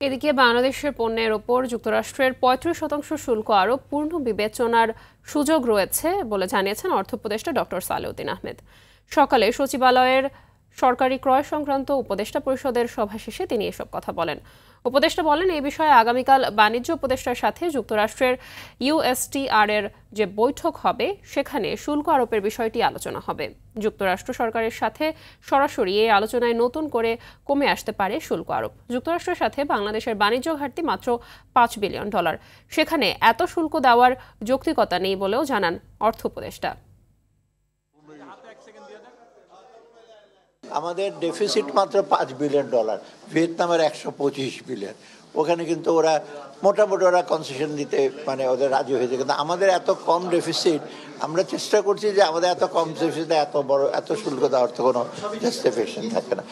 এদিকে বাংলাদেশের পণ্যের ওপর যুক্তরাষ্ট্রের ৩৫% শুল্ক আরোপ পূর্ণ বিবেচনার সুযোগ রয়েছে বলে জানিয়েছেন অর্থ উপদেষ্টা ডক্টর সালেউদ্দিন আহমেদ। সকালে সচিবালয়ের সরকারি ক্রয় সংক্রান্ত উপদেষ্টা পরিষদের সভা শেষে তিনি এসব কথা বলেন। উপদেষ্টা বলেন, এই বিষয়ে আগামীকাল বাণিজ্য উপদেষ্টার সাথে যুক্তরাষ্ট্রের ইউএসটিআর এর যে বৈঠক হবে সেখানে শুল্ক আরোপের বিষয়টি আলোচনা হবে। যুক্তরাষ্ট্র সরকারের সাথে সরাসরি এই আলোচনায় নতুন করে কমে আসতে পারে শুল্ক আরোপ। যুক্তরাষ্ট্রের সাথে বাংলাদেশের বাণিজ্য ঘাটতি মাত্র $5 বিলিয়ন। সেখানে এত শুল্ক দেওয়ার যৌক্তিকতা নেই বলেও জানান অর্থ উপদেষ্টা। আমাদের ডেফিসিট মাত্র $5 বিলিয়ন, ভিয়েতনামের 125 বিলিয়ন। ওখানে কিন্তু ওরা মোটামুটি কনসেশন দিতে ওদের রাজি হয়েছে, কিন্তু আমাদের এত কম ডেফিসিট। আমরা চেষ্টা করছি যে আমাদের এত কম ডেফিসিটে এত শুল্ক দেওয়ার তো কোনো জাস্টিফিকেশন থাকে না।